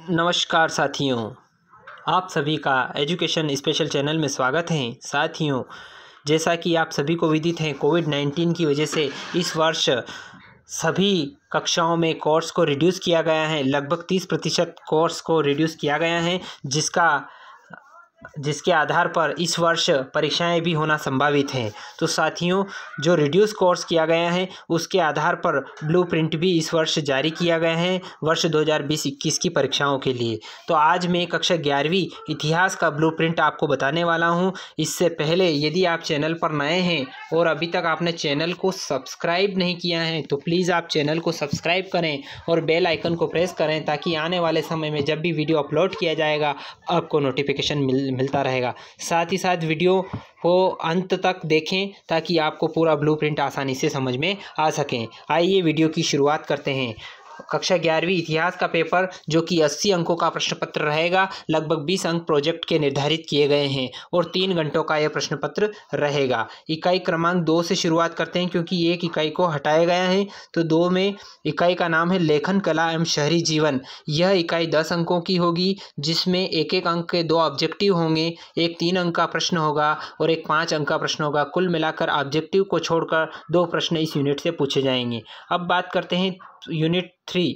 नमस्कार साथियों, आप सभी का एजुकेशन स्पेशल चैनल में स्वागत है। साथियों, जैसा कि आप सभी को विदित है, कोविड-19 की वजह से इस वर्ष सभी कक्षाओं में कोर्स को रिड्यूस किया गया है। लगभग 30% कोर्स को रिड्यूस किया गया है, जिसके आधार पर इस वर्ष परीक्षाएं भी होना संभावित है। तो साथियों, जो रिड्यूस कोर्स किया गया है उसके आधार पर ब्लूप्रिंट भी इस वर्ष जारी किया गया है वर्ष 2020-21 की परीक्षाओं के लिए। तो आज मैं कक्षा 11वीं इतिहास का ब्लूप्रिंट आपको बताने वाला हूं। इससे पहले यदि आप चैनल पर नए हैं और अभी तक आपने चैनल को सब्सक्राइब नहीं किया है तो प्लीज़ आप चैनल को सब्सक्राइब करें और बेल आइकन को प्रेस करें, ताकि आने वाले समय में जब भी वीडियो अपलोड किया जाएगा आपको नोटिफिकेशन मिलता रहेगा। साथ ही साथ वीडियो को अंत तक देखें ताकि आपको पूरा ब्लूप्रिंट आसानी से समझ में आ सके। आइए वीडियो की शुरुआत करते हैं। कक्षा 11वीं इतिहास का पेपर, जो कि 80 अंकों का प्रश्न पत्र रहेगा, लगभग 20 अंक प्रोजेक्ट के निर्धारित किए गए हैं और 3 घंटों का यह प्रश्न पत्र रहेगा। इकाई क्रमांक 2 से शुरुआत करते हैं, क्योंकि एक इकाई को हटाया गया है। तो 2 में इकाई का नाम है लेखन कला एवं शहरी जीवन। यह इकाई 10 अंकों की होगी, जिसमें एक एक अंक के 2 ऑब्जेक्टिव होंगे। एक 3 अंक का प्रश्न होगा और एक 5 अंक का प्रश्न होगा। कुल मिलाकर ऑब्जेक्टिव को छोड़कर 2 प्रश्न इस यूनिट से पूछे जाएंगे। अब बात करते हैं यूनिट 3,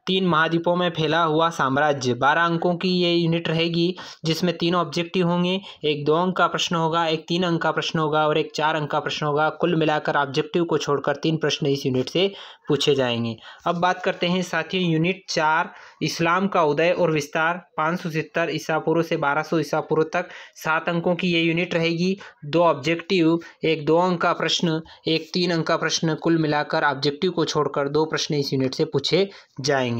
3 महाद्वीपों में फैला हुआ साम्राज्य। 12 अंकों की ये यूनिट रहेगी, जिसमें 3 ऑब्जेक्टिव होंगे। एक 2 अंक का प्रश्न होगा, एक 3 अंक का प्रश्न होगा और एक 4 अंक का प्रश्न होगा। कुल मिलाकर ऑब्जेक्टिव को छोड़कर 3 प्रश्न इस यूनिट से पूछे जाएंगे। अब बात करते हैं साथियों यूनिट 4, इस्लाम का उदय और विस्तार। 570 ईसा पूर्व से 1200 ईसा पूर्व तक। 7 अंकों की ये यूनिट रहेगी। 2 ऑब्जेक्टिव, एक 2 अंक का प्रश्न, एक 3 अंक का प्रश्न। कुल मिलाकर ऑब्जेक्टिव को छोड़कर 2 प्रश्न इस यूनिट से पूछे जाएंगे।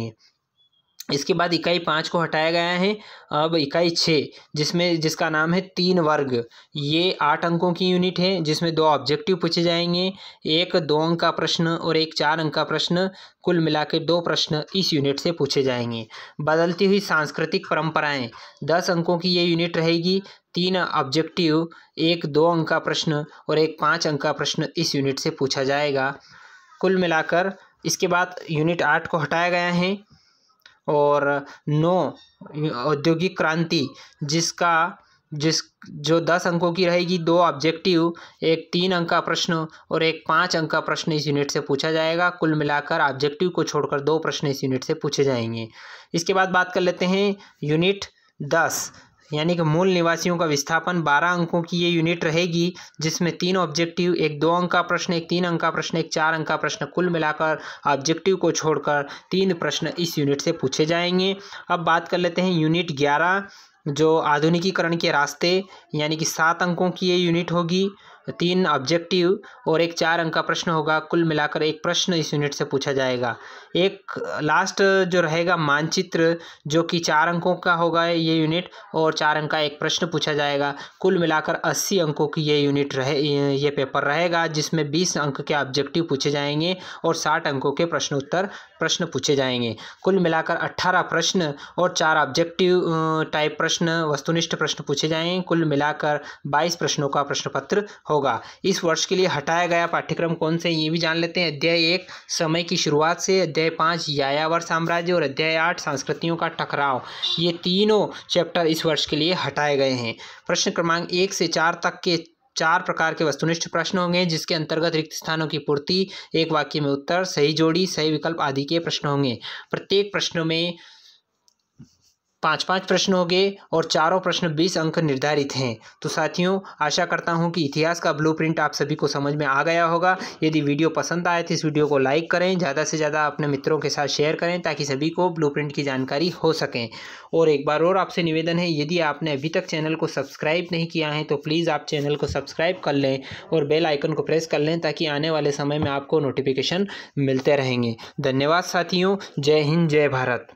इसके बाद इकाई 5 को हटाया गया है। अब इकाई 6, जिसका नाम है 3 वर्ग। ये 8 अंकों की यूनिट है, जिसमें 2 ऑब्जेक्टिव पूछे जाएंगे, एक 2 अंक का प्रश्न और एक 4 अंक का प्रश्न। कुल मिलाकर 2 प्रश्न इस यूनिट से पूछे जाएंगे। बदलती हुई सांस्कृतिक परंपराएं, 10 अंकों की ये यूनिट रहेगी। 3 ऑब्जेक्टिव, एक 2 अंक का प्रश्न और एक 5 अंक का प्रश्न इस यूनिट से पूछा जाएगा। कुल मिलाकर इसके बाद यूनिट 8 को हटाया गया है और 9 औद्योगिक क्रांति, जो 10 अंकों की रहेगी। 2 ऑब्जेक्टिव, एक 3 अंक का प्रश्न और एक 5 अंक का प्रश्न इस यूनिट से पूछा जाएगा। कुल मिलाकर ऑब्जेक्टिव को छोड़कर 2 प्रश्न इस यूनिट से पूछे जाएंगे। इसके बाद बात कर लेते हैं यूनिट 10, यानी कि मूल निवासियों का विस्थापन। 12 अंकों की ये यूनिट रहेगी, जिसमें 3 ऑब्जेक्टिव, एक 2 अंक का प्रश्न, एक 3 अंक का प्रश्न, एक 4 अंक का प्रश्न। कुल मिलाकर ऑब्जेक्टिव को छोड़कर 3 प्रश्न इस यूनिट से पूछे जाएंगे। अब बात कर लेते हैं यूनिट 11, जो आधुनिकीकरण के रास्ते, यानी कि 7 अंकों की ये यूनिट होगी। 3 ऑब्जेक्टिव और एक 4 अंक का प्रश्न होगा। कुल मिलाकर 1 प्रश्न इस यूनिट से पूछा जाएगा। एक लास्ट जो रहेगा मानचित्र, जो कि 4 अंकों का होगा ये यूनिट, और 4 अंक का एक प्रश्न पूछा जाएगा। कुल मिलाकर 80 अंकों की ये पेपर रहेगा, जिसमें 20 अंक के ऑब्जेक्टिव पूछे जाएंगे और 60 अंकों के प्रश्न पूछे जाएंगे। कुल मिलाकर 18 प्रश्न और 4 ऑब्जेक्टिव टाइप प्रश्न, वस्तुनिष्ठ प्रश्न पूछे जाएंगे। कुल मिलाकर 22 प्रश्नों का प्रश्न पत्र होगा। इस वर्ष के लिए हटाया गया पाठ्यक्रम कौन से, ये भी जान लेते हैं। अध्याय 1 समय की शुरुआत से, अध्याय 5 यायावर साम्राज्य और अध्याय 8 संस्कृतियों का टकराव। ये तीनों चैप्टर इस वर्ष के लिए हटाए गए हैं। प्रश्न क्रमांक 1 से 4 तक के 4 प्रकार के वस्तुनिष्ठ प्रश्न होंगे, जिसके अंतर्गत रिक्त स्थानों की पूर्ति, एक वाक्य में उत्तर, सही जोड़ी, सही विकल्प आदि के प्रश्न होंगे। प्रत्येक प्रश्न में 5-5 प्रश्न होंगे और चारों प्रश्न 20 अंक निर्धारित हैं। तो साथियों, आशा करता हूं कि इतिहास का ब्लूप्रिंट आप सभी को समझ में आ गया होगा। यदि वीडियो पसंद आए तो इस वीडियो को लाइक करें, ज़्यादा से ज़्यादा अपने मित्रों के साथ शेयर करें, ताकि सभी को ब्लूप्रिंट की जानकारी हो सकें। और एक बार और आपसे निवेदन है, यदि आपने अभी तक चैनल को सब्सक्राइब नहीं किया है तो प्लीज़ आप चैनल को सब्सक्राइब कर लें और बेल आइकन को प्रेस कर लें, ताकि आने वाले समय में आपको नोटिफिकेशन मिलते रहेंगे। धन्यवाद साथियों। जय हिंद, जय भारत।